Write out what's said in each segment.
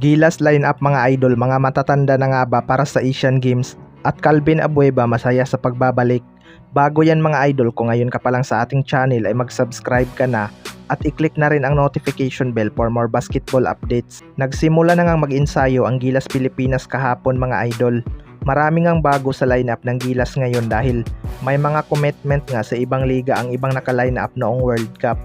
Gilas lineup mga idol, mga matatanda na nga ba para sa Asian Games at Calvin Abueva masaya sa pagbabalik. Bago yan mga idol, kung ngayon ka pa lang sa ating channel ay mag-subscribe ka na at i-click na rin ang notification bell for more basketball updates. Nagsimula na ngang mag-ensayo ang Gilas Pilipinas kahapon mga idol. Maraming ang bago sa lineup ng Gilas ngayon dahil may mga commitment nga sa ibang liga ang ibang naka-lineup noong World Cup.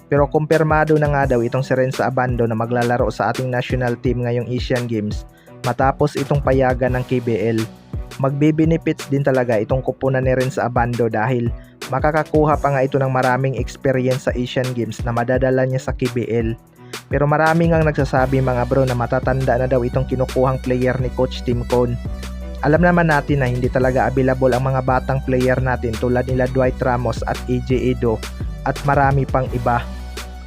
Pero kumpirmado na nga daw itong si Renzo Abando na maglalaro sa ating national team ngayong Asian Games matapos itong payagan ng KBL. Magbe-benefits din talaga itong kupunan ni Renzo Abando dahil makakakuha pa nga ito ng maraming experience sa Asian Games na madadala niya sa KBL. Pero maraming ang nagsasabi mga bro na matatanda na daw itong kinukuhang player ni Coach Tim Cone. Alam naman natin na hindi talaga available ang mga batang player natin tulad nila Dwight Ramos at AJ Edo at marami pang iba.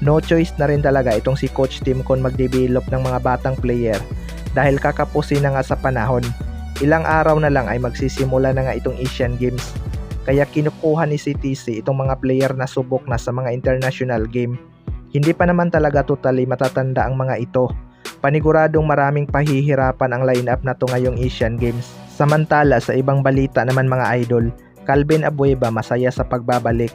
No choice na rin talaga itong si Coach Tim Cone mag-develop ng mga batang player dahil kakapusin na nga sa panahon. Ilang araw na lang ay magsisimula na nga itong Asian Games. Kaya kinukuha ni CTC itong mga player na subok na sa mga international game. Hindi pa naman talaga totally matatanda ang mga ito. Paniguradong maraming pahihirapan ang lineup na to ngayong Asian Games. Samantala sa ibang balita naman mga idol, Calvin Abueva masaya sa pagbabalik.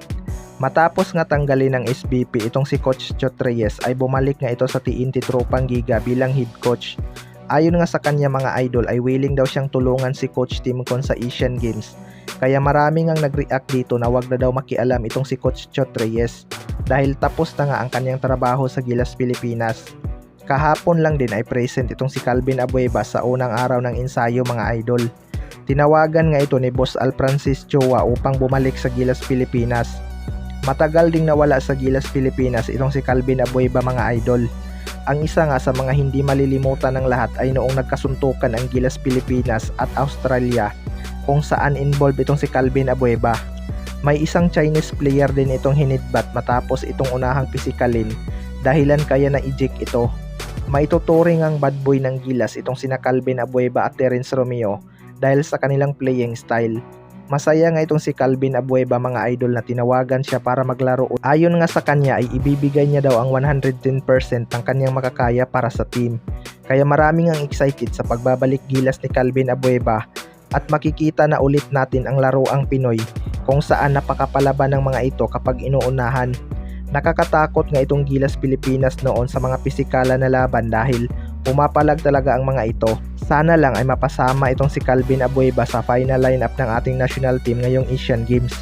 Matapos nga tanggalin ng SBP itong si Coach Chot Reyes ay bumalik nga ito sa TNT Tropang Giga bilang head coach. Ayon nga sa kanya mga idol ay willing daw siyang tulungan si Coach Tim Cone sa Asian Games. Kaya maraming ang nag-react dito na wag na daw makialam itong si Coach Chot Reyes dahil tapos na nga ang kanyang trabaho sa Gilas Pilipinas. Kahapon lang din ay present itong si Calvin Abueva sa unang araw ng ensayo mga idol. Tinawagan nga ito ni Boss Al Francis Chua upang bumalik sa Gilas Pilipinas. Matagal ding nawala sa Gilas Pilipinas itong si Calvin Abueva mga idol. Ang isa nga sa mga hindi malilimutan ng lahat ay noong nagkasuntukan ang Gilas Pilipinas at Australia kung saan involved itong si Calvin Abueva. May isang Chinese player din itong hinidbat matapos itong unahang pisikalin dahilan kaya na-eject ito. Maituturing ang bad boy ng Gilas itong sina Calvin Abueva at Terence Romeo dahil sa kanilang playing style. Masaya nga itong si Calvin Abueva mga idol na tinawagan siya para maglaro. Ayon nga sa kanya ay ibibigay niya daw ang 110% ng kanyang makakaya para sa team. Kaya maraming ang excited sa pagbabalik Gilas ni Calvin Abueva at makikita na ulit natin ang laruang Pinoy kung saan napakapalaban ng mga ito kapag inuunahan. Nakakatakot nga itong Gilas Pilipinas noon sa mga pisikalan na laban dahil pumapalag talaga ang mga ito. Sana lang ay mapasama itong si Calvin Abueva sa final lineup ng ating national team ngayong Asian Games.